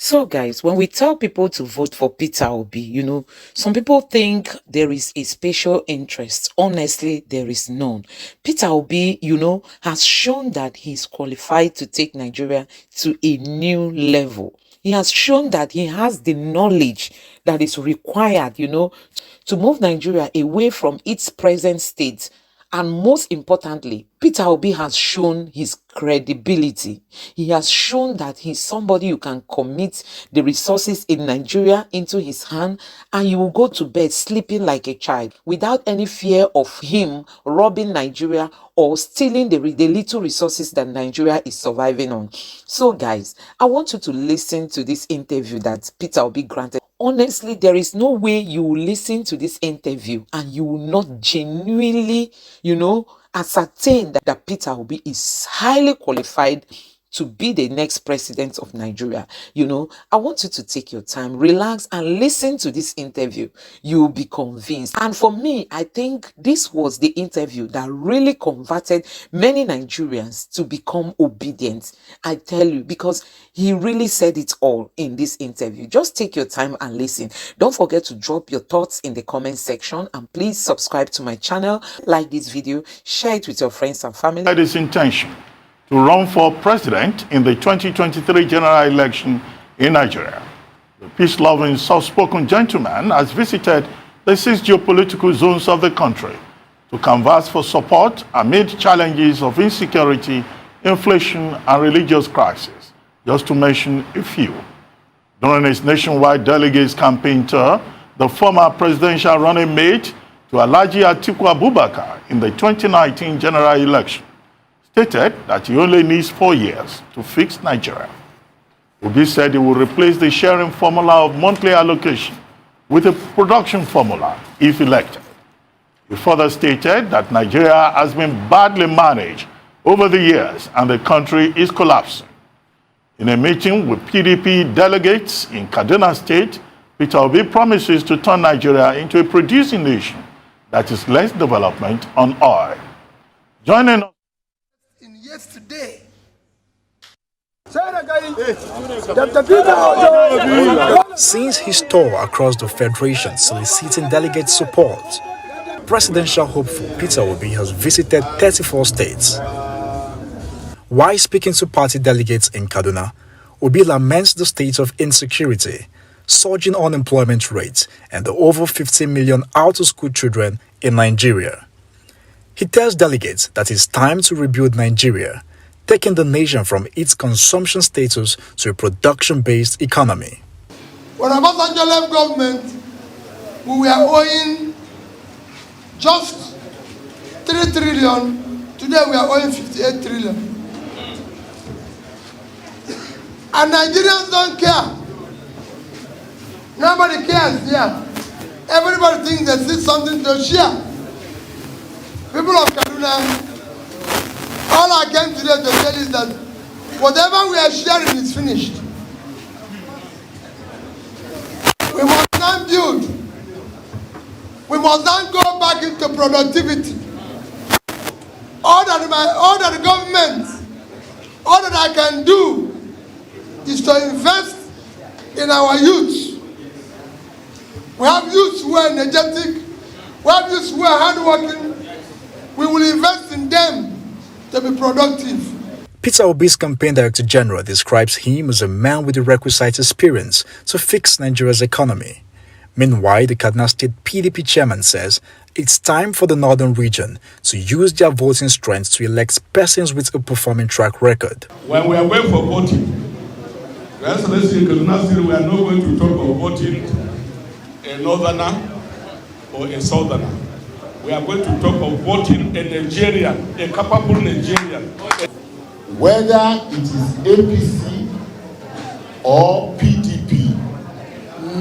So, guys, when we tell people to vote for Peter Obi, some people think there is a special interest. Honestly, there is none. Peter Obi, has shown that he's qualified to take Nigeria to a new level. He has shown that he has the knowledge that is required, to move Nigeria away from its present state. And most importantly, Peter Obi has shown his credibility. He has shown that he's somebody who can commit the resources in Nigeria into his hand, and you will go to bed sleeping like a child without any fear of him robbing Nigeria or stealing the little resources that Nigeria is surviving on. So, guys, I want you to listen to this interview that Peter Obi granted. Honestly, there is no way you will listen to this interview and you will not genuinely, ascertain that Peter Obi is highly qualified to be the next president of Nigeria. I want you to take your time, relax, and listen to this interview. You'll be convinced. And for me, I think this was the interview that really converted many Nigerians to become obedient. I tell you, because he really said it all in this interview. Just take your time and listen. Don't forget to drop your thoughts in the comment section, and please subscribe to my channel, like this video, share it with your friends and family. That is intention to run for president in the 2023 general election in Nigeria. The peace-loving, soft-spoken gentleman has visited the 6 geopolitical zones of the country to canvass for support amid challenges of insecurity, inflation, and religious crisis, just to mention a few. During his nationwide delegates campaign tour, the former presidential running mate to Alhaji Atiku Abubakar in the 2019 general election stated that he only needs 4 years to fix Nigeria. Obi said he will replace the sharing formula of monthly allocation with a production formula if elected. He further stated that Nigeria has been badly managed over the years and the country is collapsing. In a meeting with PDP delegates in Kaduna State, Peter Obi promises to turn Nigeria into a producing nation that is less development on oil. Joining us yesterday. Since his tour across the Federation soliciting delegate support, presidential hopeful Peter Obi has visited 34 states. While speaking to party delegates in Kaduna, Obi laments the state of insecurity, surging unemployment rates, and the over 15 million out-of-school children in Nigeria. He tells delegates that it's time to rebuild Nigeria, taking the nation from its consumption status to a production-based economy. When Obasanjo left government, we were owing just 3 trillion. Today we are owing 58 trillion. And Nigerians don't care. Nobody cares here. Everybody thinks they see something to share. People of Kaduna, all I came today to tell is that whatever we are sharing is finished. We must not build. We must not go back into productivity. All that the government, all that I can do is to invest in our youth. We have youths who are energetic. We have youths who are hardworking. We will invest in them to be productive. Peter Obi's campaign director general describes him as a man with the requisite experience to fix Nigeria's economy. Meanwhile, the Kaduna State PDP chairman says it's time for the northern region to use their voting strength to elect persons with a performing track record. When we are going for voting, Your Excellency, in Kaduna State, we are not going to talk of voting a northerner or a southerner. We are going to talk of voting a Nigerian, a capable Nigerian. Whether it is APC or PDP,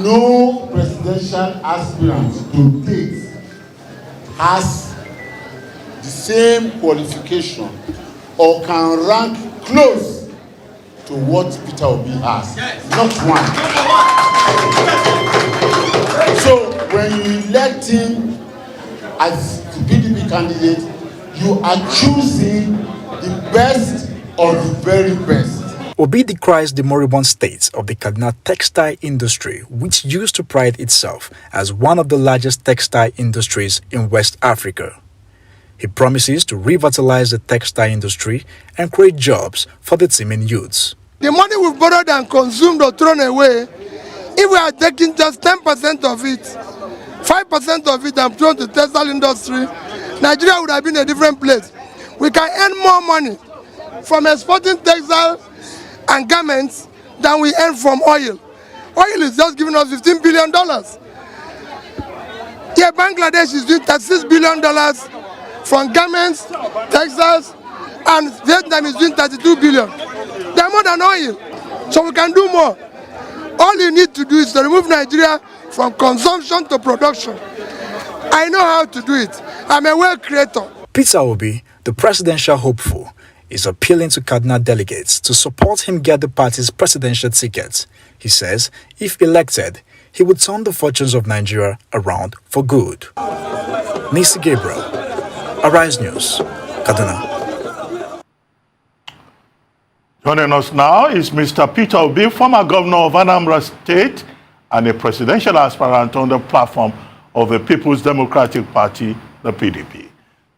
no presidential aspirant to date has the same qualification or can rank close to what Peter Obi has. Not one. So when you elect him as the PDP candidate, you are choosing the best of the very best. Obi decries the moribund state of the Kaduna textile industry, which used to pride itself as one of the largest textile industries in West Africa. He promises to revitalize the textile industry and create jobs for the teeming youths. The money we've borrowed and consumed or thrown away, if we are taking just 10% of it, 5% of it and thrown to the textile industry, Nigeria would have been a different place. We can earn more money from exporting textile and garments than we earn from oil. Oil is just giving us $15 billion. Here, Bangladesh is doing $36 billion from garments, textiles, and Vietnam is doing $32 billion. They're more than oil, so we can do more. All you need to do is to remove Nigeria from consumption to production. I know how to do it. I'm a wealth creator. Peter Obi, the presidential hopeful, is appealing to Kaduna delegates to support him get the party's presidential ticket. He says if elected, he would turn the fortunes of Nigeria around for good. Nisi Gabriel, Arise News, Kaduna. Joining us now is Mr. Peter Obi, former governor of Anambra State and a presidential aspirant on the platform of the People's Democratic Party, the PDP.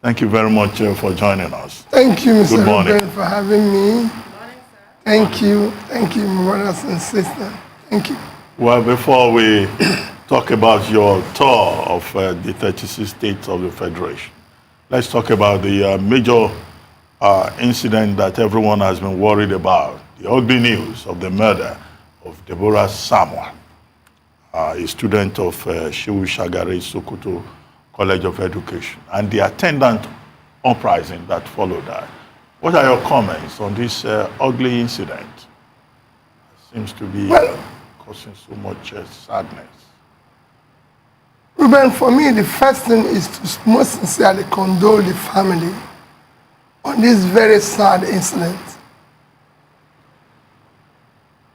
Thank you very much for joining us. Thank you, Mr. Good morning. Ruben, for having me. Thank you, my brothers and sisters. Thank you. Well, before we talk about your tour of the 36 states of the Federation, let's talk about the major incident that everyone has been worried about, the ugly news of the murder of Deborah Samuel, a student of Shehu Shagari Sokoto College of Education, and the attendant uprising that followed that. What are your comments on this ugly incident? It seems to be causing so much sadness. Ruben, for me, the first thing is to most sincerely condole the family on this very sad incident.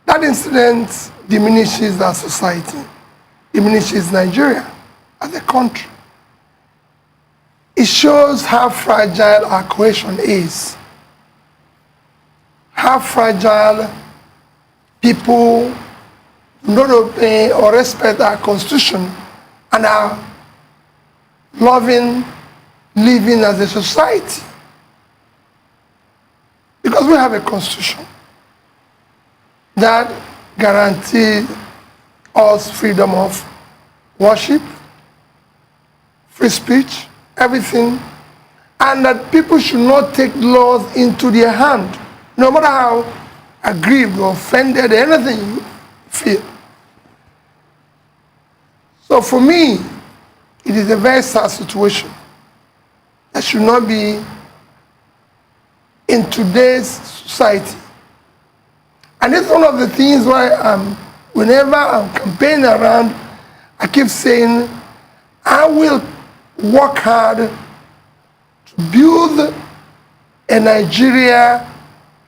That incident diminishes our society, diminishes Nigeria as a country. It shows how fragile our cohesion is, how fragile people do not obey or respect our constitution and our loving living as a society. Because we have a constitution that guarantees us freedom of worship, free speech, everything, and that people should not take laws into their hand, no matter how aggrieved or offended, anything you feel. So for me, it is a very sad situation that should not be in today's society. And it's one of the things why whenever I'm campaigning around, I keep saying, I will work hard to build a Nigeria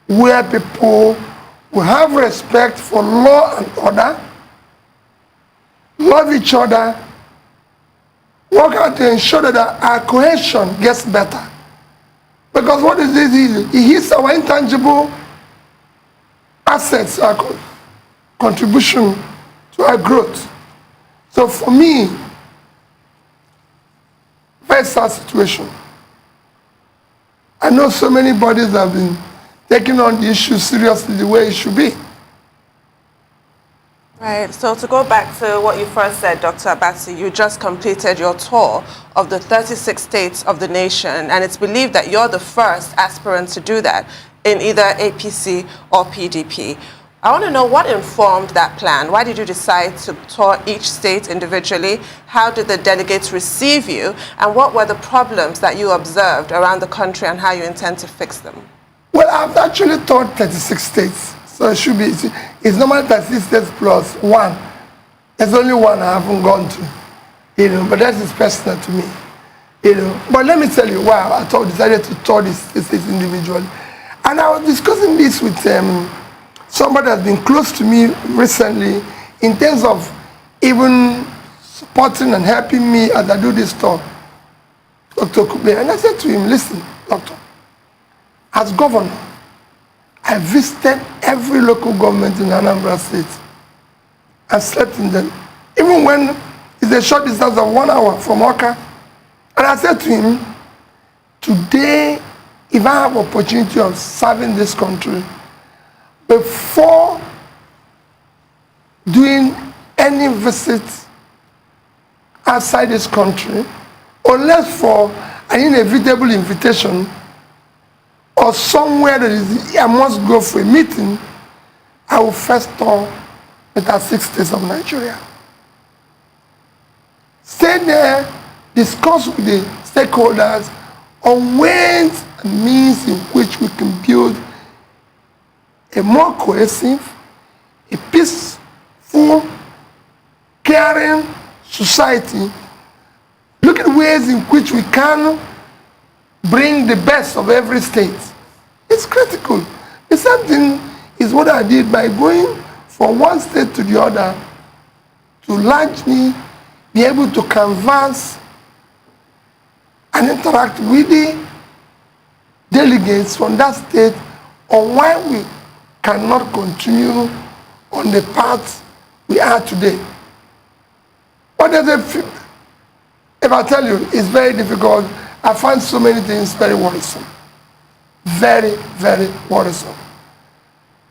where people will have respect for law and order, love each other, work hard to ensure that our cohesion gets better. Because what is this? It hits our intangible assets, our contribution to our growth. So for me, very sad situation. I know so many bodies have been taking on the issue seriously the way it should be. Right, so to go back to what you first said, Dr. Abati, you just completed your tour of the 36 states of the nation, and it's believed that you're the first aspirant to do that in either APC or PDP. I want to know what informed that plan. Why did you decide to tour each state individually? How did the delegates receive you? And what were the problems that you observed around the country and how you intend to fix them? Well, I've actually toured 36 states. So it should be, it's normally 36 states plus one. There's only one I haven't gone to, but that is personal to me, But let me tell you why I decided to tour these states individually. And I was discussing this with somebody that's been close to me recently in terms of even supporting and helping me as I do this tour, Dr. Kube. And I said to him, listen, doctor, as governor, I visited every local government in Anambra State. I slept in them. Even when it's a short distance of 1 hour from Oka. And I said to him, today, if I have opportunity of serving this country, before doing any visit outside this country, unless for an inevitable invitation or somewhere that is, I must go for a meeting, I will first tour the 6 states of Nigeria. Stay there, discuss with the stakeholders on ways and means in which we can build a more cohesive, a peaceful, caring society. Look at ways in which we can bring the best of every state. It's critical. The same thing is what I did by going from one state to the other to largely be able to canvass and interact with the delegates from that state on why we cannot continue on the path we are today. But if I tell you, it's very difficult. I find so many things very worrisome. Very, very worrisome.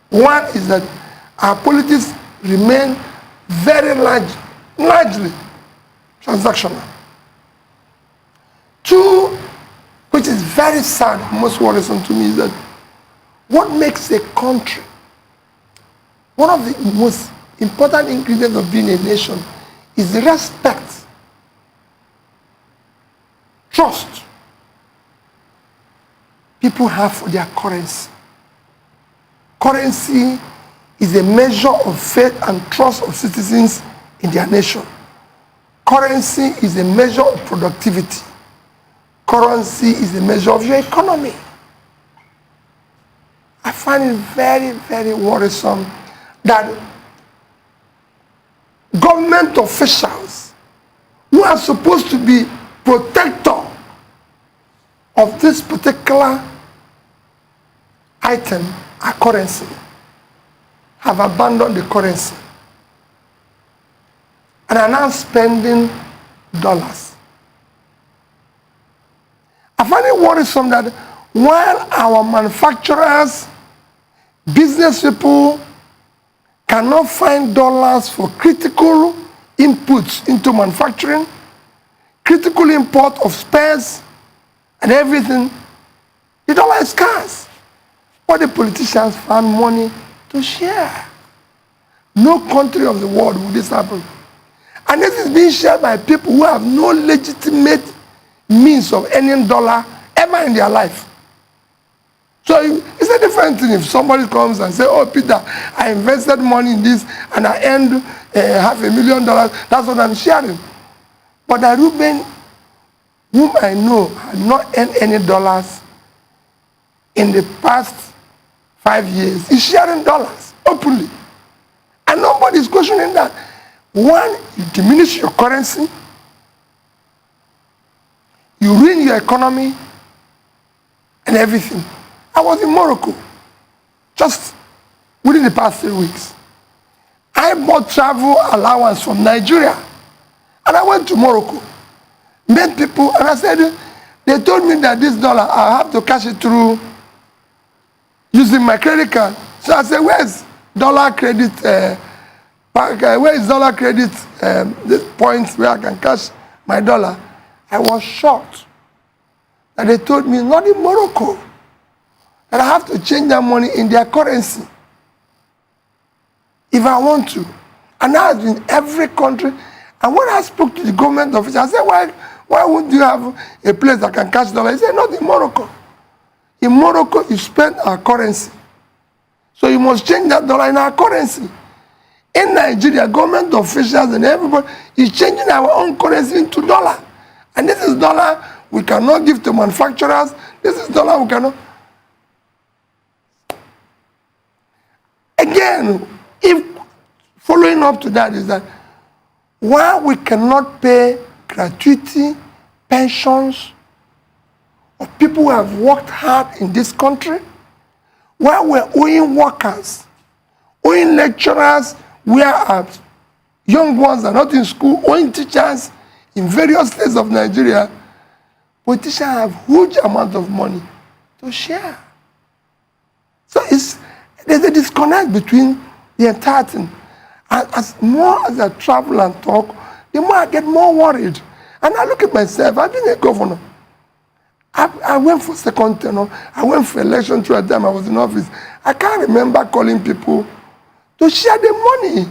One is that our politics remain very largely transactional. Two, which is very sad, most worrisome to me, is that what makes a country, one of the most important ingredients of being a nation is the respect, trust people have for their currency. Currency is a measure of faith and trust of citizens in their nation. Currency is a measure of productivity. Currency is a measure of your economy. I find it very, very worrisome that government officials who are supposed to be protector of this particular item, our currency, have abandoned the currency and are now spending dollars. I find it worrisome that while our manufacturers, business people cannot find dollars for critical inputs into manufacturing, critical import of spares and everything, the dollar is scarce. But the politicians found money to share. No country of the world would this happen. And this is being shared by people who have no legitimate means of earning dollar ever in their life. So it's a different thing if somebody comes and says, oh, Peter, I invested money in this and I earned $500,000. That's what I'm sharing. But that Reuben, whom I know, had not earned any dollars in the past 5 years, is sharing dollars openly. And nobody is questioning that. One, you diminish your currency, you ruin your economy and everything. I was in Morocco just within the past 3 weeks. I bought travel allowance from Nigeria and I went to Morocco, met people, and I said, they told me that this dollar, I have to cash it through using my credit card. So I said, where's dollar credit, where is dollar credit, this point where I can cash my dollar? I was shocked that they told me, not in Morocco, that I have to change that money in their currency if I want to. And now it's in every country. And when I spoke to the government official, I said, why wouldn't you have a place that can cash dollar? He said, not in Morocco. In Morocco, you spend our currency. So you must change that dollar in our currency. In Nigeria, government officials and everybody is changing our own currency into dollar. And this is dollar we cannot give to manufacturers. This is dollar we cannot. Again, if following up to that is that while we cannot pay gratuity, pensions of people who have worked hard in this country, while we're owing workers owing lecturers where our young ones are not in school, owing teachers in various states of Nigeria. Politicians have huge amount of money to share. So there's a disconnect between the entire thing. And as more as I travel and talk, the more I get more worried. And I look at myself, I've been a governor. I went for second tenure. I went for election through a time I was in office. I can't remember calling people to share the money.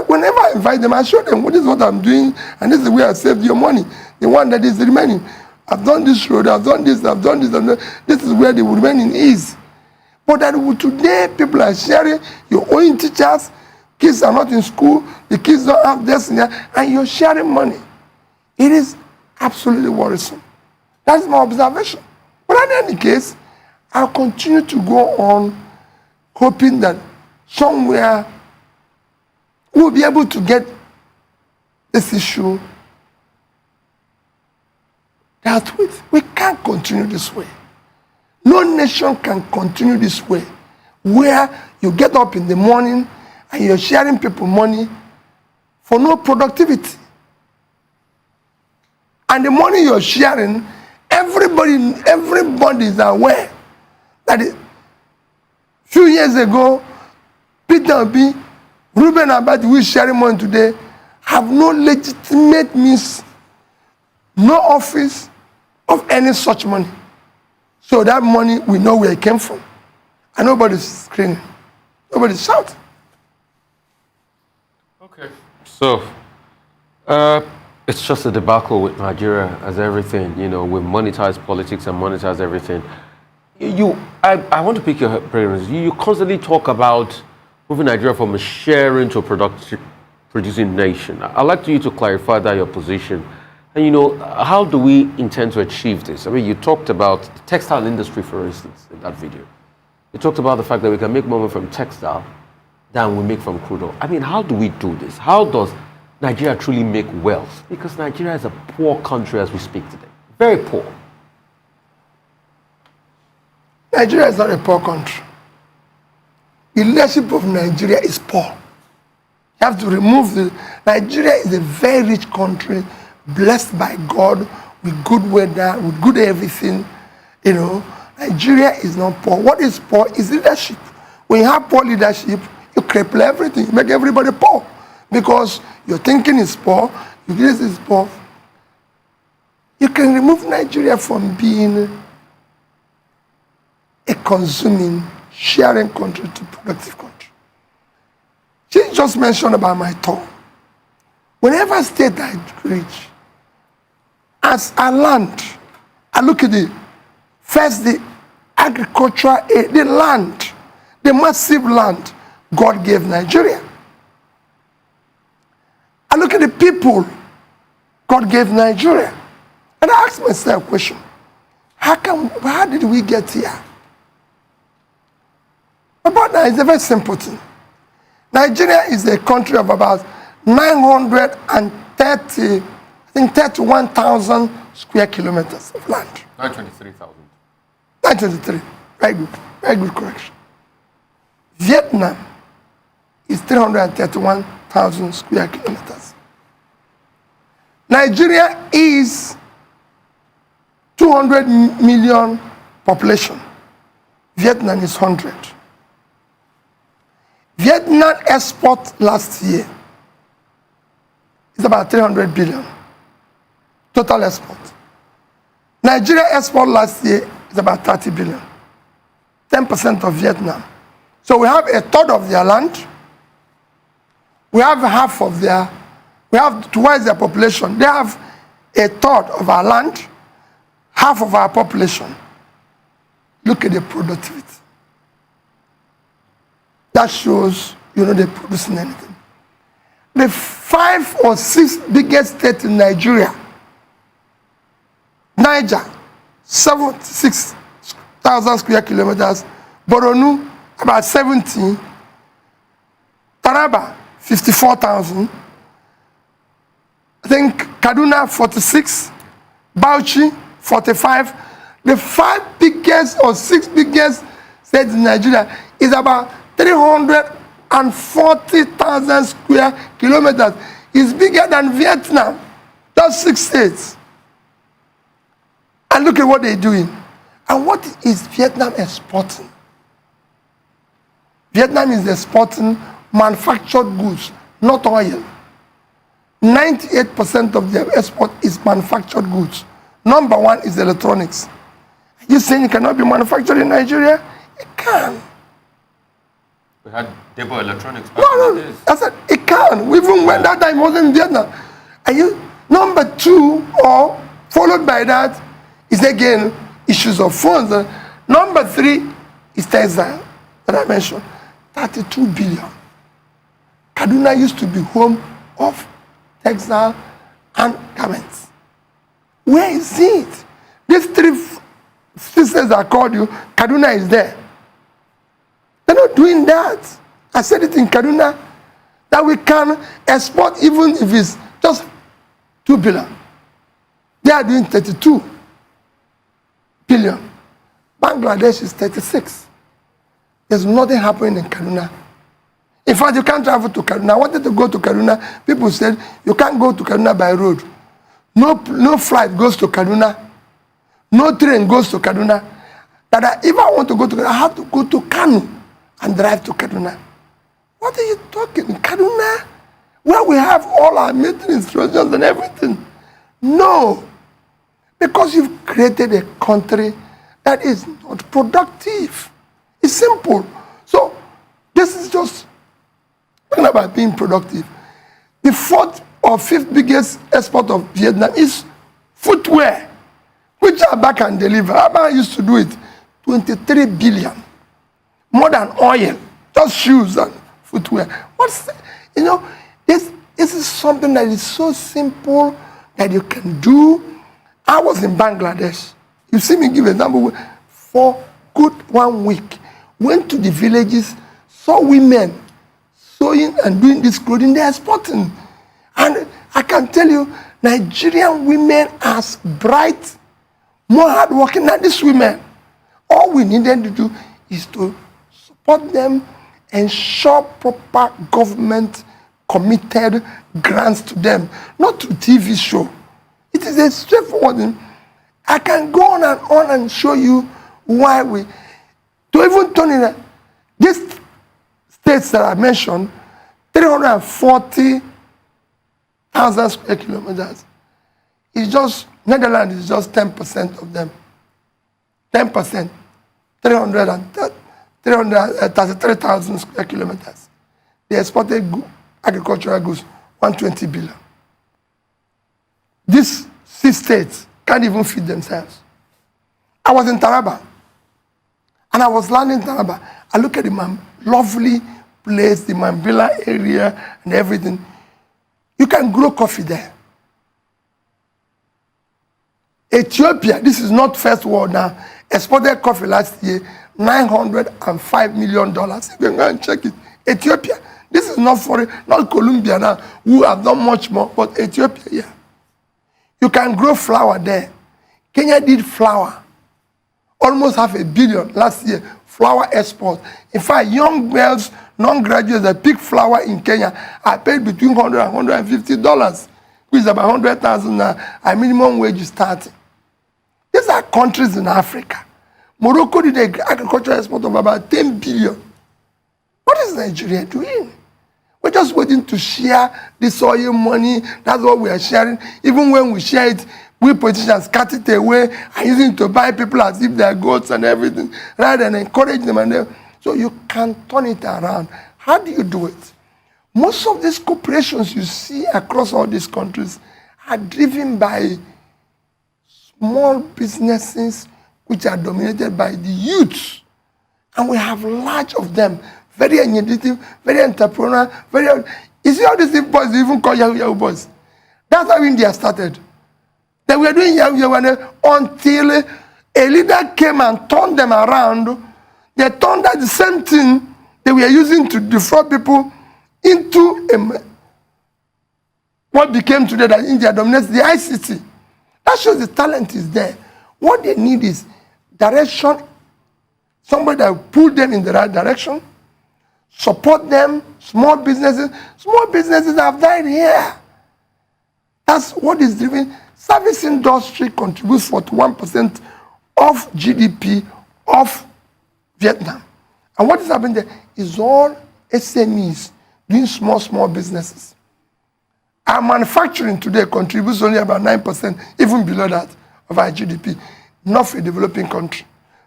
Whenever I invite them, I show them, this is what I'm doing, and this is where I saved your money. The one that is remaining. I've done this road, I've done this, I've done this, and this is where the remaining is. But that today, people are sharing, you're owing teachers, kids are not in school, the kids don't have destiny, and you're sharing money. It is absolutely worrisome. That's my observation. But in any case, I'll continue to go on hoping that somewhere we'll be able to get this issue dealt with. We can't continue this way. No nation can continue this way, where you get up in the morning and you're sharing people money for no productivity. And the money you're sharing, everybody is aware that a few years ago, Peter Obi, Ruben Abati, who is sharing money today, have no legitimate means, no office of any such money. So that money, we know where it came from. And nobody's screaming. Nobody's shouting. Okay. So, it's just a debacle with Nigeria as everything, we monetize politics and monetize everything. I want to pick your brains. You constantly talk about moving Nigeria from a sharing to a producing nation. I'd like you to clarify that your position. And how do we intend to achieve this? I mean, you talked about the textile industry, for instance, in that video. You talked about the fact that we can make more money from textile than we make from crude oil. I mean, how do we do this? How does Nigeria truly make wealth? Because Nigeria is a poor country as we speak today. Very poor. Nigeria is not a poor country. The leadership of Nigeria is poor. You have to remove Nigeria is a very rich country, blessed by God, with good weather, with good everything. Nigeria is not poor. What is poor is leadership. When you have poor leadership, you cripple everything. You make everybody poor. Because your thinking is poor, your leadership is poor. You can remove Nigeria from being a consuming, sharing country to productive country. She just mentioned about my tour. Whenever state I reach, as I land, I look at the agricultural, the land, the massive land God gave Nigeria. I look at the people God gave Nigeria. And I ask myself a question. How did we get here? About that is a very simple thing. Nigeria is a country of about 31,000 square kilometers of land. 923,000. 923. Very good. Very good correction. Vietnam is 331,000 square kilometers. Nigeria is 200 million population. Vietnam is 100. Vietnam export last year is about 300 billion. Total export. Nigeria export last year is about 30 billion. 10% of Vietnam. So we have a third of their land. We have half of we have twice their population. They have a third of our land, half of our population. Look at the productivity. That shows, they're producing anything. The 5 or 6 biggest states in Nigeria, Niger, 76,000 square kilometers, Borno, about 70, Taraba, 54,000, I think Kaduna, 46, Bauchi, 45. The 5 biggest or 6 biggest states in Nigeria is about 340,000 square kilometers. It's bigger than Vietnam, just 6 states. And look at what they're doing. And what is Vietnam exporting? Vietnam is exporting manufactured goods, not oil. 98% of their export is manufactured goods. Number one is electronics. Are you saying it cannot be manufactured in Nigeria? It can. We had Debo Electronics back No, in the days. I said it can. Even when that time wasn't in Vietnam. Are you number two, or followed by that, is again issues of funds. Number three is textile that I mentioned, 32 billion. Kaduna used to be home of textile and garments. Where is it? These three sisters I called you, Kaduna is there. They're not doing that. I said it in Kaduna, that we can export even if it's just 2 billion. They are doing 32 billion. Bangladesh is 36. There's nothing happening in Kaduna. In fact, you can't travel to Kaduna. I wanted to go to Kaduna. People said, you can't go to Kaduna by road. No flight goes to Kaduna. No train goes to Kaduna. If I want to go to Kaduna, I have to go to Kano and drive to Kaduna. What are you talking? Kaduna? Where we have all our military instructions and everything. No. Because you've created a country that is not productive. It's simple. So, this is just talking about being productive. The fourth or fifth biggest export of Vietnam is footwear, which Abba can deliver. Abba used to do it, 23 billion. More than oil, just shoes and footwear. This is something that is so simple that you can do. I was in Bangladesh. You see me give an example. For good 1 week, went to the villages, saw women sewing and doing this clothing, they are exporting. And I can tell you, Nigerian women are bright, more hardworking than these women. All we needed to do is to support them, ensure proper government committed grants to them, not to TV show. It is a straightforward thing. I can go on and show you why to even turn in these states that I mentioned, 340,000 square kilometers. It's just, Netherlands is just 10% of them. 10%, 333,000 square kilometers. They exported agricultural goods, 120 billion. These 6 states can't even feed themselves. I was in Taraba, and I was landing in Taraba. I look at the lovely place, the Mambila area, and everything. You can grow coffee there. Ethiopia, this is not first world now, exported coffee last year, $905 million. You can go and check it. Ethiopia, this is not foreign, not Colombia now, who have done much more, but Ethiopia, yeah. You can grow flour there. Kenya did flour. Almost $500 million last year, flour export. In fact, young girls, non-graduates that pick flour in Kenya are paid between $100 and $150, which is about 100,000 now. A minimum wage is starting. These are countries in Africa. Morocco did an agricultural export of about 10 billion. What is Nigeria doing? We're just waiting to share this oil money. That's what we are sharing. Even when we share it, we politicians cut it away and using it to buy people as if they're goats and everything, rather than encourage them. So you can turn it around. How do you do it? Most of these corporations you see across all these countries are driven by small businesses which are dominated by the youth. And we have large of them. Very innovative, very entrepreneurial, You see how these boys even call Yahoo boys? That's how India started. They were doing Yahoo until a leader came and turned them around. They turned that the same thing they were using to defraud people into what became today that India dominates, the ICT. That shows the talent is there. What they need is direction, somebody that will pull them in the right direction, support them, small businesses. Small businesses have died here. That's what is driven. Service industry contributes 41% of GDP of Vietnam. And what is happening there is all SMEs doing small businesses. Our manufacturing today contributes only about 9%, even below that, of our GDP. Not for a developing country,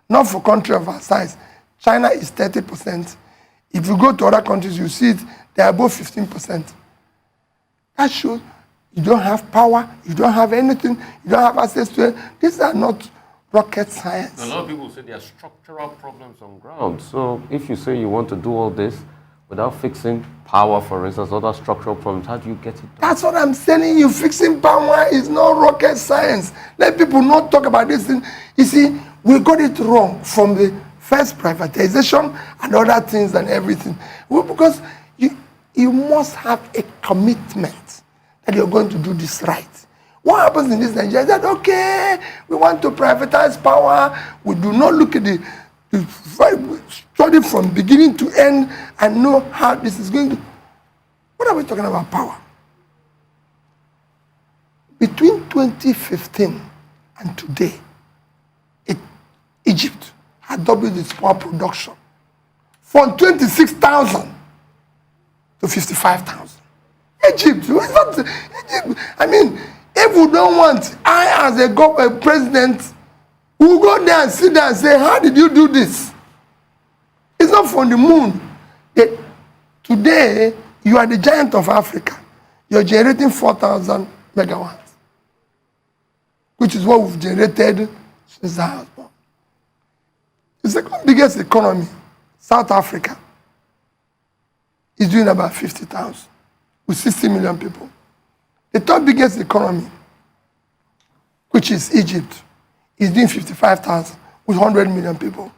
not for a country of our size. China is 30%. If you go to other countries, you see it, they are above 15%. That shows you don't have power, you don't have anything, you don't have access to it. These are not rocket science. A lot of people say there are structural problems on ground. So if you say you want to do all this without fixing power, for instance, other structural problems, how do you get it done? That's what I'm telling you. Fixing power is not rocket science. Let people not talk about this thing. You see, we got it wrong from the first privatization and other things and everything. Well, because you must have a commitment that you're going to do this right. What happens in this Nigeria is that, okay, we want to privatize power. We do not look at the study from beginning to end and know how this is going to. What are we talking about power? Between 2015 and today, Egypt had doubled its power production from 26,000 to 55,000. Egypt, I mean, if we don't want, I as a president, will go there and sit there and say, how did you do this? It's not from the moon. Today, you are the giant of Africa. You're generating 4,000 megawatts, which is what we've generated since I was born. The second biggest economy, South Africa, is doing about 50,000 with 60 million people. The third biggest economy, which is Egypt, is doing 55,000 with 100 million people.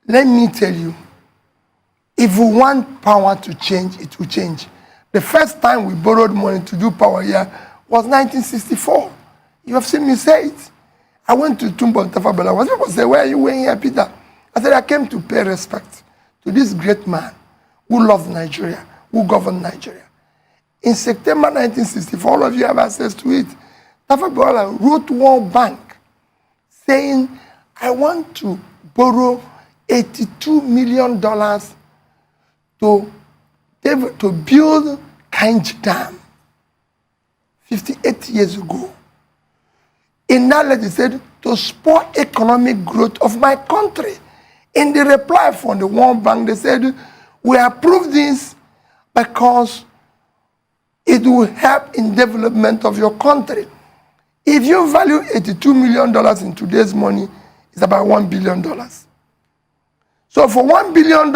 Let me tell you, if we want power to change, it will change. The first time we borrowed money to do power here was 1964. You have seen me say it. I went to Tumbo Tafa Balawas. People say, where are you going here, Peter? I said, I came to pay respect to this great man who loved Nigeria, who governed Nigeria. In September 1964, all of you have access to it. Tafa Balawas wrote World Bank saying, I want to borrow $82 million to build Kainji Dam 58 years ago. In that letter, he said, to spur economic growth of my country. In the reply from the World Bank, they said, we approve this because it will help in development of your country. If you value $82 million in today's money, it's about $1 billion. So for $1 billion,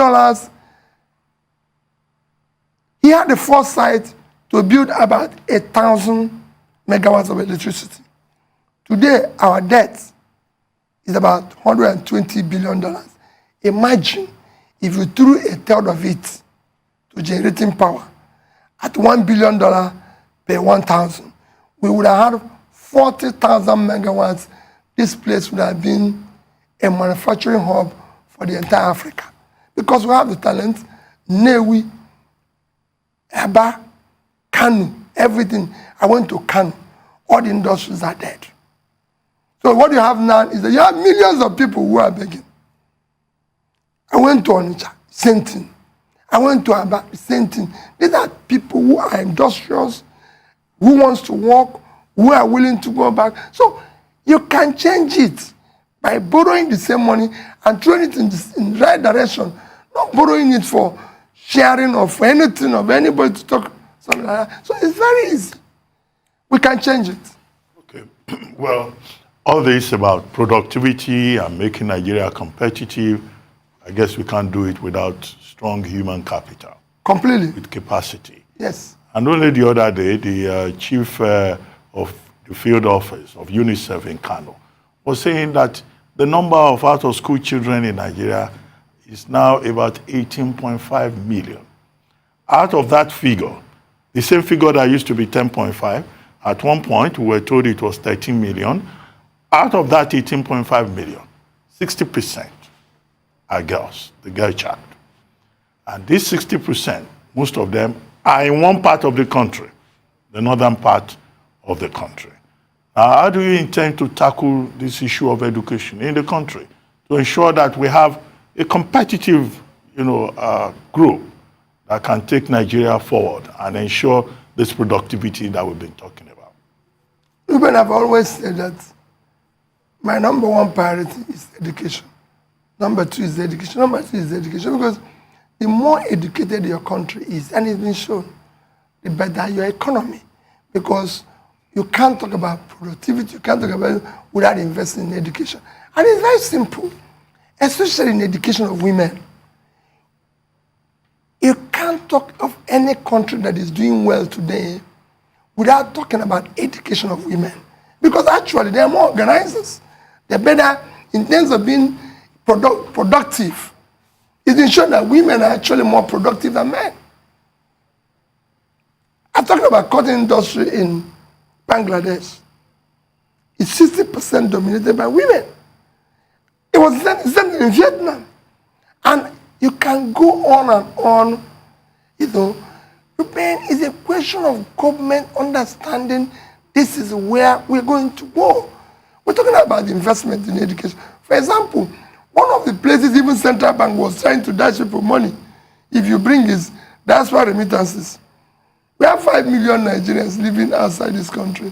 he had the foresight to build about 1,000 megawatts of electricity. Today, our debt is about $120 billion. Imagine if you threw a third of it to generating power at $1 billion per 1,000. We would have had 40,000 megawatts. This place would have been a manufacturing hub for the entire Africa. Because we have the talent, Newi, Eba, Kanu, everything. I went to Kanu. All the industries are dead. So what you have now is that you have millions of people who are begging. I went to Onitsha, same thing. I went to Aba, same thing. These are people who are industrious, who wants to work, who are willing to go back. So you can change it by borrowing the same money and throwing it in the right direction, not borrowing it for sharing or for anything of anybody to talk, something like that. So it's very easy. We can change it. Okay. Well, all this about productivity and making Nigeria competitive, I guess we can't do it without strong human capital. Completely. With capacity. Yes. And only the other day, the chief of the field office of UNICEF in Kano was saying that the number of out-of-school children in Nigeria is now about 18.5 million. Out of that figure, the same figure that used to be 10.5, at one point we were told it was 13 million. Out of that 18.5 million, 60% are girls, the girl child. And these 60%, most of them are in one part of the country, the northern part of the country. How do you intend to tackle this issue of education in the country to ensure that we have a competitive, group that can take Nigeria forward and ensure this productivity that we've been talking about? Ruben, I've always said that my number one priority is education. Number two is education. Number three is education, because the more educated your country is, and it's been shown, the better your economy. Because you can't talk about productivity, you can't talk about it without investing in education. And it's very simple, especially in education of women. You can't talk of any country that is doing well today without talking about education of women. Because actually, they're more organizers. They're better in terms of being productive. It's been shown that women are actually more productive than men. I'm talking about cotton industry in Bangladesh. It's 60% dominated by women. It was the same in Vietnam. And you can go on and on. It's a question of government understanding this is where we're going to go. We're talking about investment in education. For example, one of the places even Central Bank was trying to dash people money, if you bring is diaspora remittances. We have 5 million Nigerians living outside this country,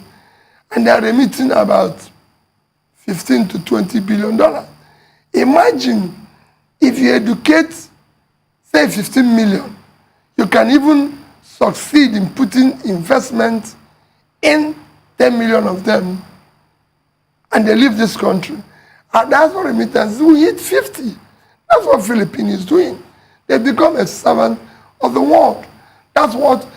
and they are remitting about $15 to $20 billion. Imagine if you educate, say, 15 million, you can even succeed in putting investment in 10 million of them, and they leave this country. And that's what remittances will hit 50. That's what Philippines is doing. They become a servant of the world. That's what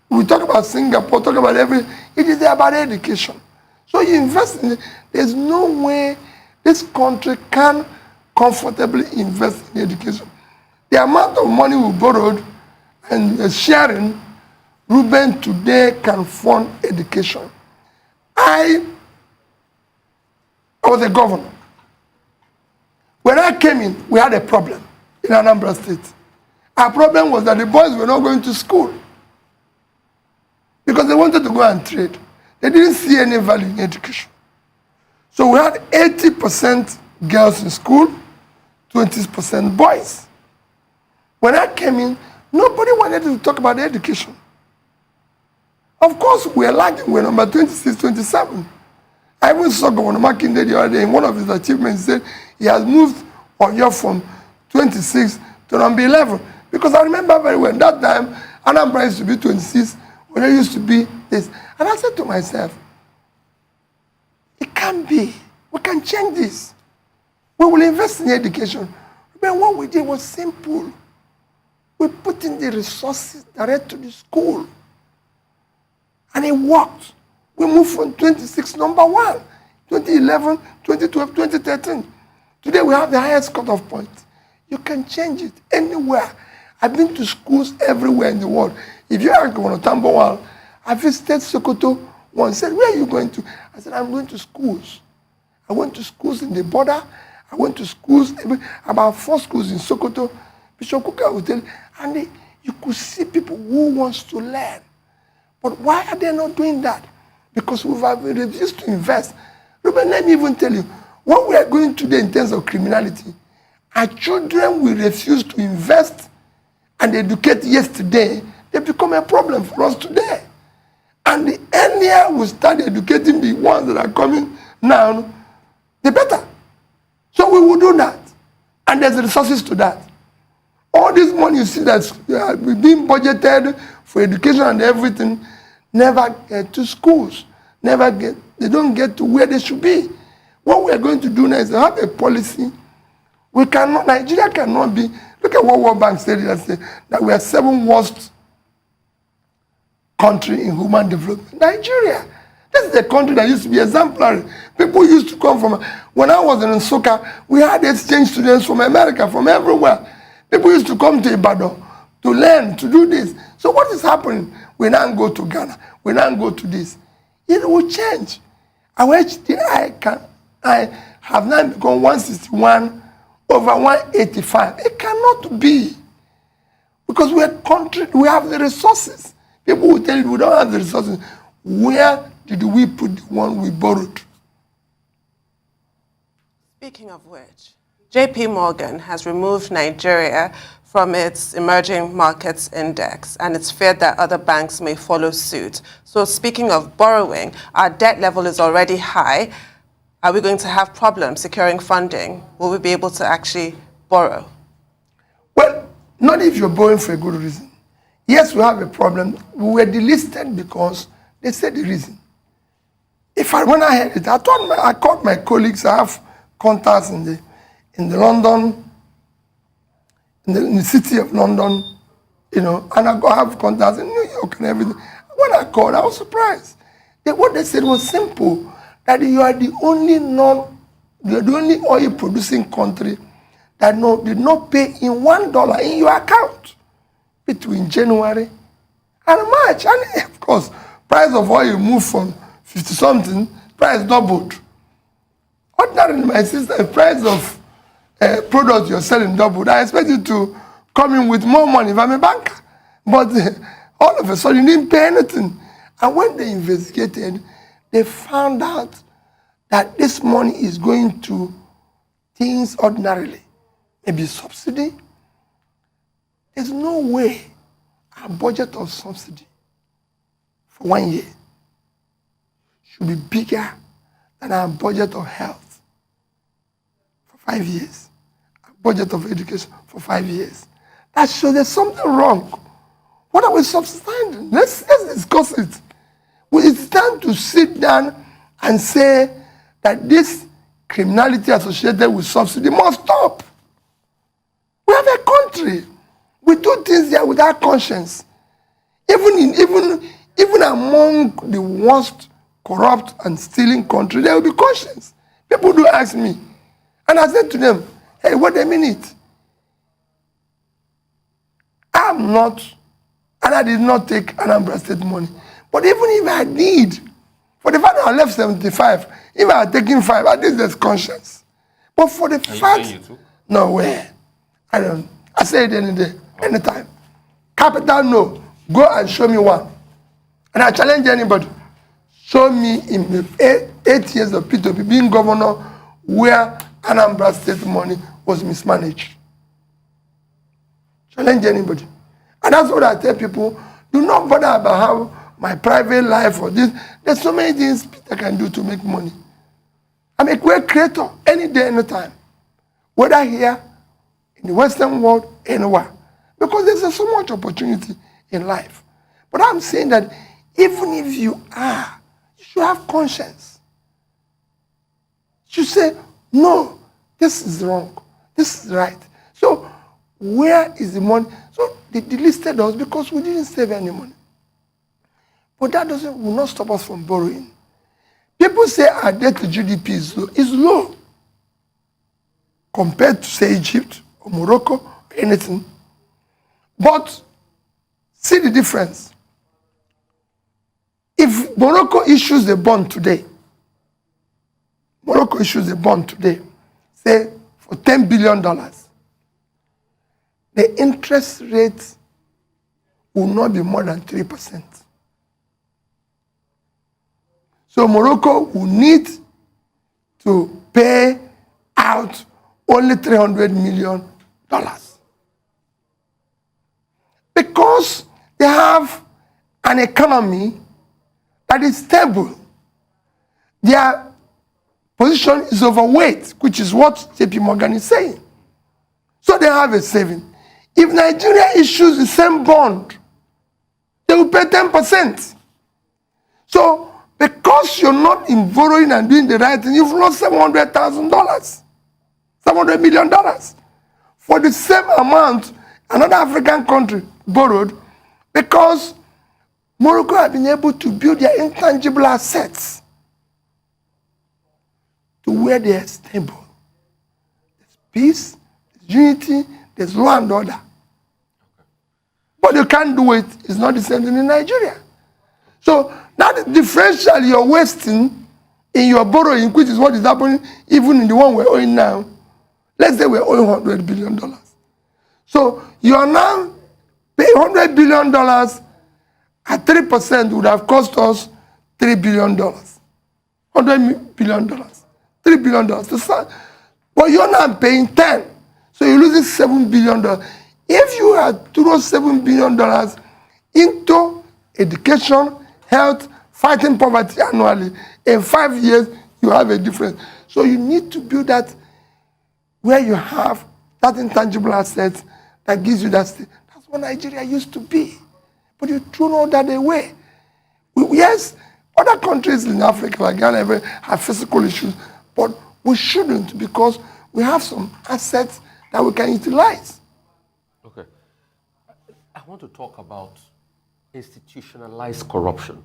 we talk about Singapore, talk about everything. It is about education. So you invest in it. There's no way this country can comfortably invest in education. The amount of money we borrowed and sharing, Ruben today can fund education. I was a governor. When I came in, we had a problem in Anambra State. Our problem was that the boys were not going to school because they wanted to go and trade. They didn't see any value in education. So we had 80% girls in school, 20% boys. When I came in, nobody wanted to talk about education. Of course, we are lagging. We're number 26, 27. I even saw Governor Makinde the other day in one of his achievements. He said he has moved Oyo from 26 to number 11. Because I remember very well, that time, Anambra used to be 26, Oyo used to be this. And I said to myself, it can't be. We can change this. We will invest in education. But what we did was simple. We put in the resources direct to the school. And it worked. We moved from 26, number 1, 2011, 2012, 2013. Today we have the highest cutoff point. You can change it anywhere. I've been to schools everywhere in the world. If you ask Governor Tambowal, I visited Sokoto once. Said, where are you going to? I said, I'm going to schools. I went to schools in the border. I went to schools, about 4 schools in Sokoto. Bishop Kuka would tell, and you could see people who wants to learn. But why are they not doing that? Because we've refused to invest. Ruben, let me even tell you, what we are going to do in terms of criminality, our children will refuse to invest and educate yesterday, they become a problem for us today. And the earlier we start educating the ones that are coming now, the better. So we will do that. And there's resources to that. All this money you see that's being budgeted for education and everything, never get to schools, they don't get to where they should be. What we are going to do now is to have a policy. Nigeria cannot be, look at what World Bank said yesterday, that we are 7th worst country in human development. Nigeria. This is a country that used to be exemplary. People used to come from, when I was in Nsukka, we had exchange students from America, from everywhere. People used to come to Ibadan to learn, to do this. So what is happening? We now go to Ghana. We now go to this. It will change. Our HDI I have now become 161 over 185. It cannot be. Because we are country, we have the resources. People will tell you we don't have the resources. Where did we put the one we borrowed? Speaking of which, JP Morgan has removed Nigeria from its emerging markets index, and it's feared that other banks may follow suit. So speaking of borrowing, our debt level is already high. Are we going to have problems securing funding? Will we be able to actually borrow? Well, not if you're borrowing for a good reason. Yes, we have a problem. We were delisted because they said the reason. When I heard it, I called my colleagues. I have contacts in the London, in the city of London, and I have contacts in New York and everything. When I called, I was surprised. What they said was simple, that you are the only oil producing country that did not pay in $1 in your account between January and March. And of course, price of oil moved from 50-something, price doubled. Ordinarily, my sister, the price of product you're selling doubled. I expect you to come in with more money if I'm a banker. But all of a sudden, you didn't pay anything. And when they investigated, they found out that this money is going to things ordinarily. Maybe subsidy. There's no way our budget of subsidy for 1 year should be bigger than our budget of health for 5 years, our budget of education for 5 years. That shows there's something wrong. What are we subsidizing? Let's discuss it. It's time to sit down and say that this criminality associated with subsidy must stop. We have a country. We do things here without conscience. Even among the worst corrupt and stealing country, there will be conscience. People do ask me. And I said to them, hey, wait a minute. I'm not, and I did not take Anambra State money. But even if I did, for the fact that I left 75, if I had taken 5, at least there's conscience. But for the fact, no way. I don't. I say it any day, anytime. Capital no. Go and show me one. And I challenge anybody. Show me in the 8 years of Peter Obi being governor where Anambra State money was mismanaged. Challenge anybody. And that's what I tell people. Do not bother about how my private life or this. There's so many things Peter can do to make money. I'm a great creator any day, anytime. Whether here, in the Western world, anywhere. Because there's so much opportunity in life. But I'm saying that even if you are, you should have conscience. You should say, no, this is wrong. This is right. So where is the money? So they delisted us because we didn't save any money. But that will not stop us from borrowing. People say our debt to GDP is low. It's low compared to, say, Egypt or Morocco or anything. But see the difference. If Morocco issues a bond today, say for $10 billion, the interest rate will not be more than 3%. So Morocco will need to pay out only $300 million. Because they have an economy that is stable. Their position is overweight, which is what JP Morgan is saying. So they have a saving. If Nigeria issues the same bond, they will pay 10%. So because you're not in borrowing and doing the right thing, you've lost $700,000, $700 million. For the same amount, another African country borrowed, because Morocco have been able to build their intangible assets to where they are stable. There's peace, there's unity, there's law and order. But you can't do it. It's not the same thing in Nigeria. So that differential you're wasting in your borrowing, which is what is happening even in the one we're owing now. Let's say we're owing $100 billion. So you are now pay $100 billion at 3% would have cost us $3 billion. $100 billion. $3 billion to start. But you're not paying 10. So you're losing $7 billion. If you had thrown $7 billion into education, health, fighting poverty annually, in 5 years, you have a difference. So you need to build that where you have that intangible asset that gives you that state. That's what Nigeria used to be. But you threw all that away. Yes, other countries in Africa, like Ghana, have physical issues, but we shouldn't because we have some assets that we can utilize. Okay. I want to talk about institutionalized corruption.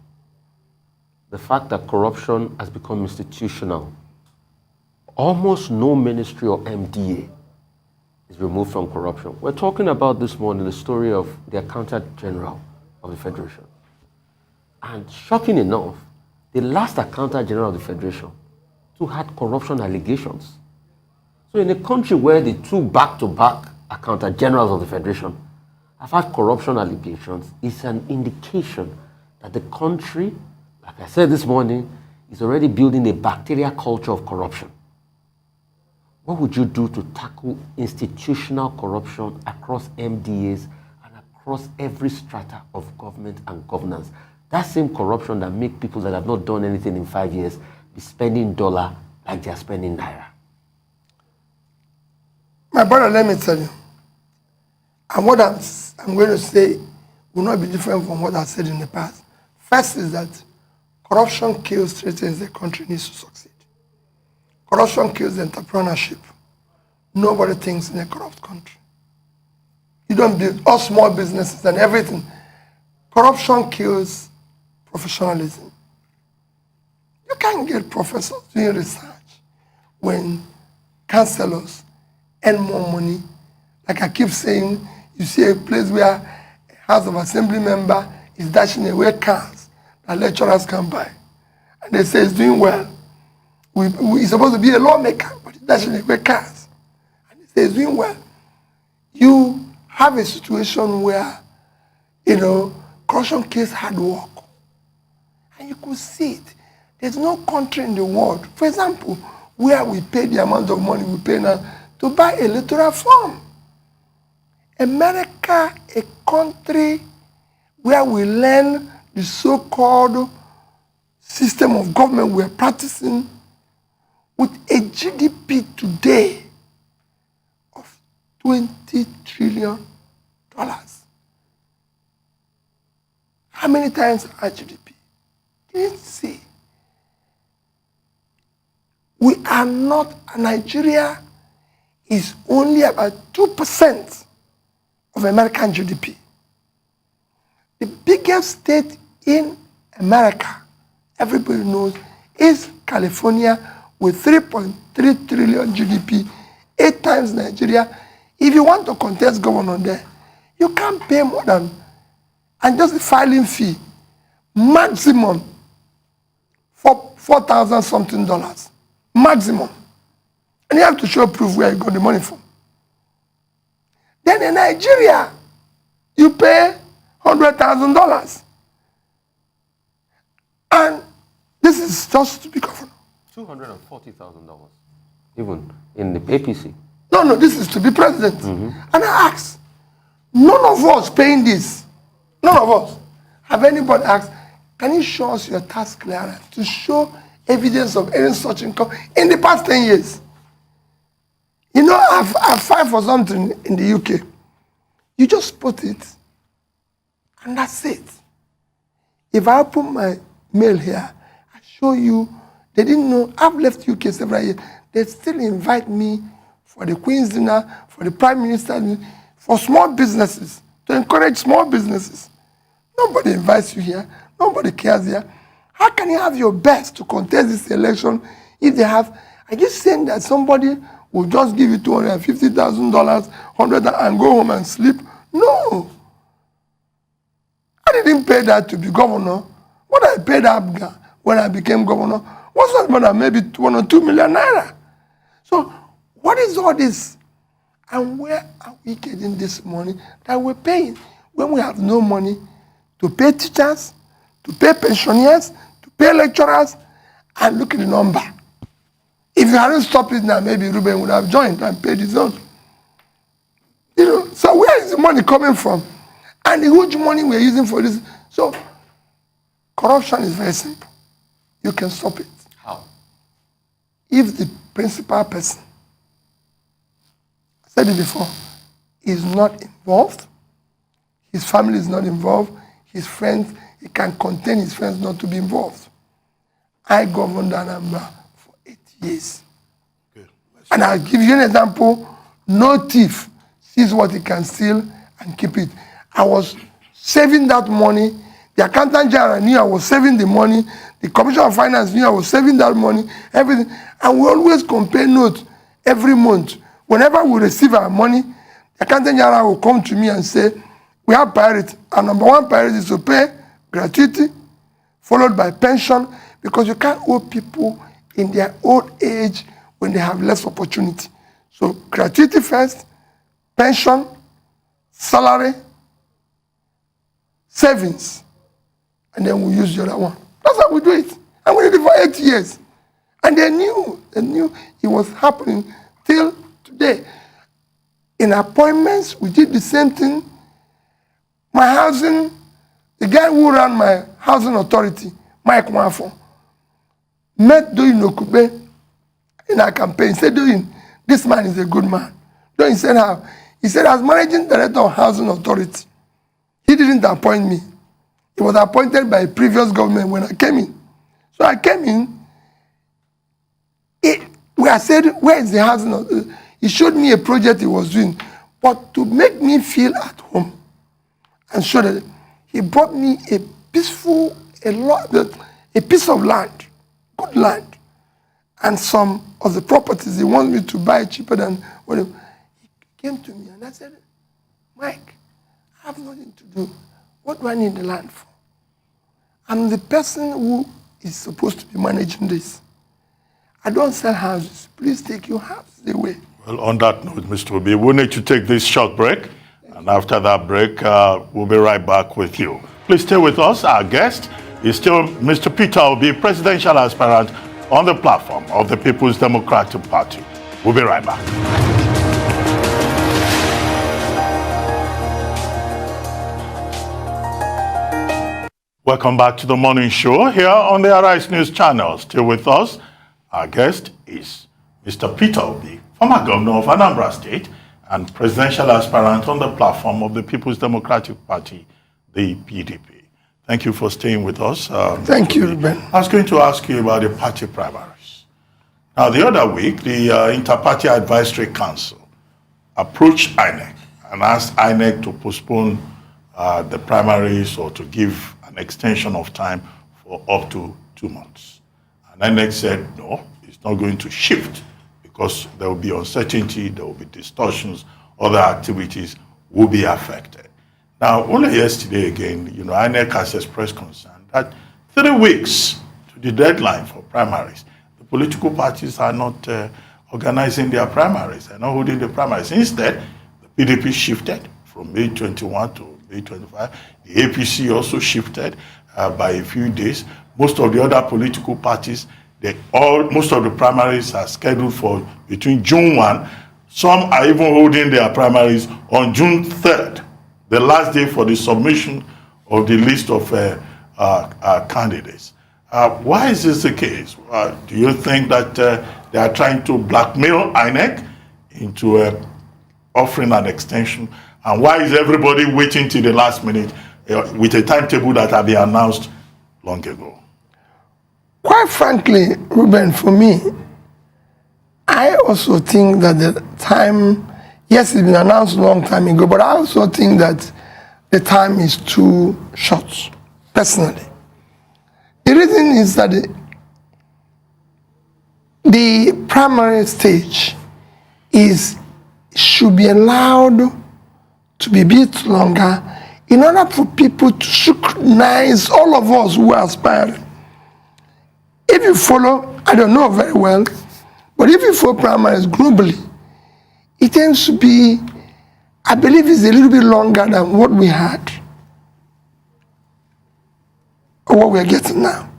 The fact that corruption has become institutional. Almost no ministry or MDA is removed from corruption. We're talking about this morning the story of the Accountant General of the Federation. And shocking enough, the last Accountant General of the Federation too had corruption allegations. So in a country where the two back-to-back Accountant Generals of the Federation have had corruption allegations, it's an indication that the country, like I said this morning, is already building a bacterial culture of corruption. What would you do to tackle institutional corruption across MDAs and across every strata of government and governance? That same corruption that makes people that have not done anything in 5 years be spending dollar like they are spending naira. My brother, let me tell you, and what I'm going to say will not be different from what I said in the past. First is that corruption kills threatens the country needs to succeed. Corruption kills entrepreneurship. Nobody thinks in a corrupt country. You don't build all small businesses and everything. Corruption kills professionalism. You can't get professors doing research when councillors earn more money. Like I keep saying, you see a place where a House of Assembly member is dashing away cars that lecturers can buy. And they say he's doing well. He's supposed to be a lawmaker, but he's dashing away cars. And they say he's doing well. You have a situation where, corruption kills hard work. And you could see it. There's no country in the world, for example, where we pay the amount of money we pay now to buy a electoral form. America, a country where we learn the so-called system of government we're practicing, with a GDP today of $20 trillion. How many times our GDP? Didn't see. We are not, Nigeria is only about 2% of American GDP. The biggest state in America, everybody knows, is California with 3.3 trillion GDP, 8 times Nigeria. If you want to contest governor there, you can't pay more than, and just the filing fee, maximum $4,000 something dollars, maximum. And you have to show proof where you got the money from. Then in Nigeria, you pay $100,000. And this is just to be governor. $240,000, even in the APC. No, this is to be president. Mm-hmm. And I ask, none of us paying this, none of us, have anybody asked, can you show us your tax clearance to show evidence of any such income in the past 10 years? I've filed for something in the UK. You just put it, and that's it. If I open my mail here, I show you, they didn't know, I've left UK several years. They still invite me for the Queen's dinner, for the Prime Minister's dinner, for small businesses, to encourage small businesses. Nobody invites you here. Nobody cares here. How can you have your best to contest this election if they have, are you saying that somebody will just give you $250,000, $100,000 and go home and sleep? No. I didn't pay that to be governor. What I paid up when I became governor was not more than maybe 1 or 2 million naira. So what is all this? And where are we getting this money that we're paying? when we have no money to pay teachers, to pay pensioners, to pay lecturers, and look at the number. If you hadn't stopped it now, maybe Ruben would have joined and paid his own. You know, so where is the money coming from? And the huge money we're using for this. So corruption is very simple. You can stop it. How? If the principal person, I said it before, is not involved, his family is not involved, his friends, he can contain his friends not to be involved. I governed Anambra for 8 years. Okay. And I'll give you an example. No thief sees what he can steal and keep it. I was saving that money. The accountant general knew I was saving the money. The commissioner of finance knew I was saving that money, everything. And we always compare notes every month. Whenever we receive our money, the accountant general will come to me and say, we have priority. Our number one priority is to pay gratuity, followed by pension, because you can't owe people in their old age when they have less opportunity. So gratuity first, pension, salary, savings, and then we use the other one. That's how we do it. And we did it for 8 years. And they knew it was happening till today. In appointments, we did the same thing. My housing, the guy who ran my housing authority, Mike Wafo, met Doyin Okube in our campaign. He said, Doyin, this man is a good man. Doyin said how? He said, as managing director of housing authority, he didn't appoint me. He was appointed by a previous government when I came in. So I came in. I said, where is the housing? He showed me a project he was doing. But to make me feel at home and show that he brought me a peaceful, a piece of land, good land, and some of the properties he wanted me to buy cheaper than whatever. He came to me and I said, Mike, I have nothing to do. What do I need the land for? I'm the person who is supposed to be managing this. I don't sell houses. Please take your house away. Well, on that note, Mr. Obi, we'll need to take this short break. And after that break, we'll be right back with you. Please stay with us. Our guest is still Mr. Peter Obi, presidential aspirant on the platform of the People's Democratic Party. We'll be right back. Welcome back to the morning show here on the Arise News channel. Still with us, our guest is Mr. Peter Obi, former governor of Anambra State and presidential aspirant on the platform of the People's Democratic Party, the PDP. Thank you for staying with us. Thank you, Ben. I was going to ask you about the party primaries. Now, the other week, the Inter-Party Advisory Council approached INEC and asked INEC to postpone the primaries or to give an extension of time for up to 2 months. And INEC said, no, it's not going to shift because there will be uncertainty, there will be distortions, other activities will be affected. Now, only yesterday again, INEC has expressed concern that 3 weeks to the deadline for primaries, the political parties are not organizing their primaries, they're not holding the primaries. Instead, the PDP shifted from May 21 to May 25. The APC also shifted by a few days. Most of the other political parties, most of the primaries are scheduled for between June 1. Some are even holding their primaries on June 3rd, the last day for the submission of the list of candidates. Why is this the case? Do you think that they are trying to blackmail INEC into offering an extension? And why is everybody waiting till the last minute with a timetable that had been announced long ago? Quite frankly, Ruben, for me, I also think that the time, yes, it's been announced a long time ago, but I also think that the time is too short, personally. The reason is that the primary stage should be allowed to be a bit longer in order for people to scrutinize all of us who are aspiring. If you follow, I don't know very well, but if you follow primaries globally, it tends to be I believe it's a little bit longer than what we had, or what we're getting now.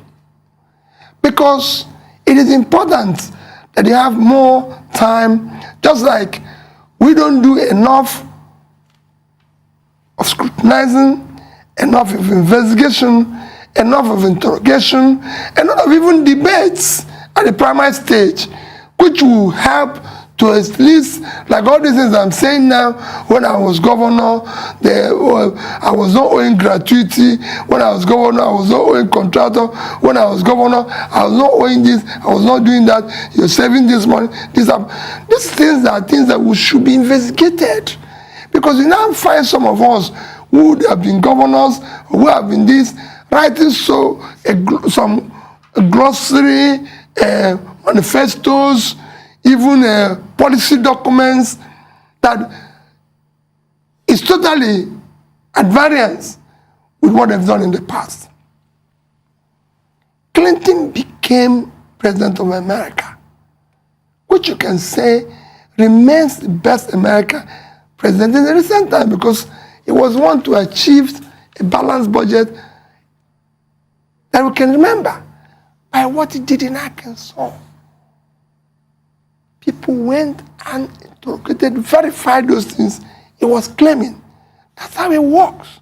Because it is important that you have more time, just like we don't do enough of scrutinizing, enough of investigation, enough of interrogation, enough of even debates at the primary stage, which will help to at least, like all these things I'm saying now, when I was governor, I was not owing gratuity. When I was governor, I was not owing contractor. When I was governor, I was not owing this, I was not doing that. You're saving this money. These things are things that should be investigated. Because you now find some of us who would have been governors, who have been this, writing some glossary, manifestos, even policy documents that is totally at variance with what they've done in the past. Clinton became president of America, which you can say remains the best American president in the recent time, because he was one to achieve a balanced budget that we can remember by what he did in Arkansas. People went and interrogated, verified those things he was claiming. That's how it works.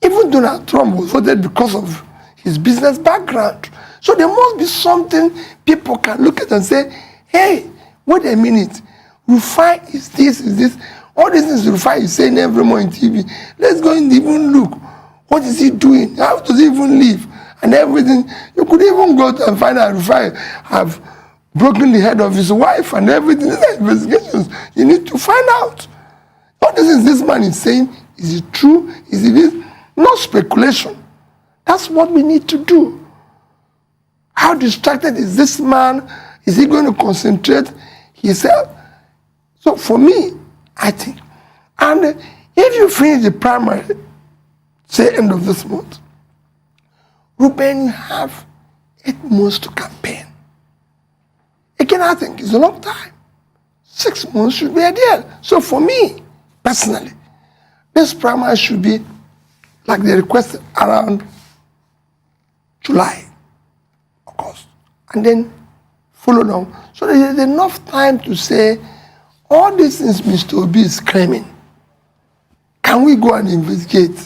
Even Donald Trump was voted because of his business background. So there must be something people can look at and say, hey, wait a minute, Rufai is this. All these things Rufai is saying every morning on TV. Let's go and even look. What is he doing? How does he even live? And everything. You could even go and find out Rufai have broken the head of his wife and everything. These are investigations you need to find out. What this man is saying, is it true? Is it this? No speculation. That's what we need to do. How distracted is this man? Is he going to concentrate himself? So for me, I think, and if you finish the primary, say end of this month, Ruben, you have 8 months to campaign. Again, I think it's a long time. 6 months should be ideal. So for me, personally, this primary should be like they requested around July, August, and then follow on. So there is enough time to say, all these things Mr. Obi is claiming, can we go and investigate?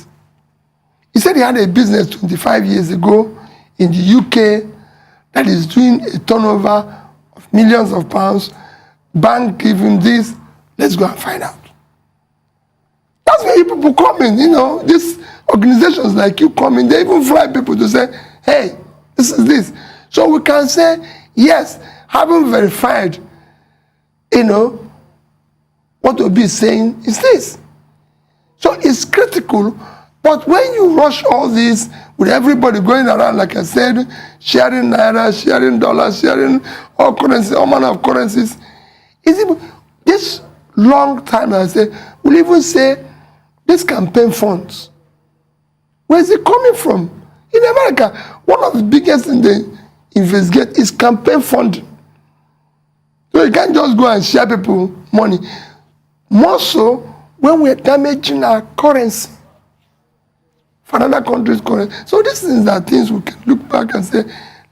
He said he had a business 25 years ago in the UK that is doing a turnover of millions of pounds. Bank give him this. Let's go and find out. That's why people come in, these organizations like you come in, they even fly people to say, hey, this is this. So we can say, yes, having verified, what Obi is saying is this. So it's critical, but when you rush all this with everybody going around, like I said, sharing naira, sharing dollars, sharing all currencies, all manner of currencies, this long time, I say, we'll even say, these campaign funds, where is it coming from? In America, one of the biggest things they investigate is campaign funding. So you can't just go and share people money. More so when we're damaging our currency for another country's currency. So these things are things we can look back and say,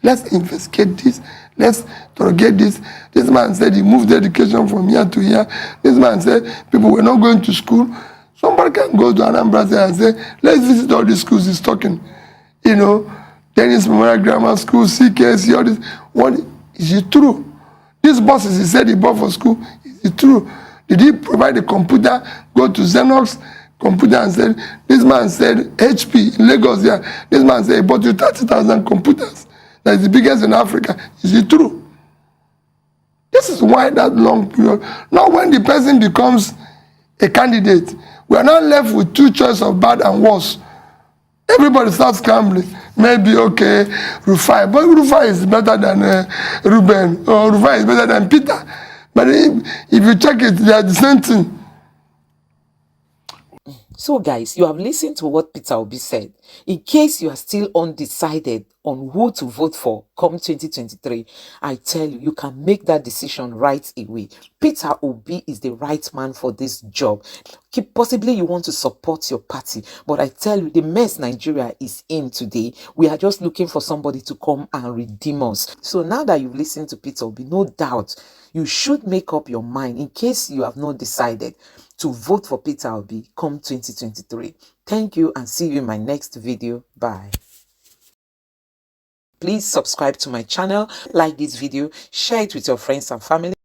let's investigate this, let's interrogate this. This man said he moved education from here to here. This man said people were not going to school. Somebody can go to Anambra and say, let's visit all these schools he's talking. Dennis Memorial Grammar School, CKSC, all this. What is it true? These buses he said he bought for school, is it true? Did he provide a computer, go to Xerox computer and said, this man said HP in Lagos, yeah. This man said he bought you 30,000 computers. That is the biggest in Africa. Is it true? This is why that long period. Now when the person becomes a candidate, we are now left with 2 choices of bad and worse. Everybody starts scrambling. Maybe, okay, Rufai. But Rufai is better than Ruben. Or Rufai is better than Peter. But if you check it, they are the same thing. So, guys, you have listened to what Peter Obi said. In case you are still undecided on who to vote for come 2023, I tell you, you can make that decision right away. Peter Obi is the right man for this job. Possibly you want to support your party, but I tell you, the mess Nigeria is in today, we are just looking for somebody to come and redeem us. So now that you've listened to Peter Obi, no doubt you should make up your mind in case you have not decided to vote for Peter Obi come 2023. Thank you and see you in my next video. Bye. Please subscribe to my channel, like this video, share it with your friends and family.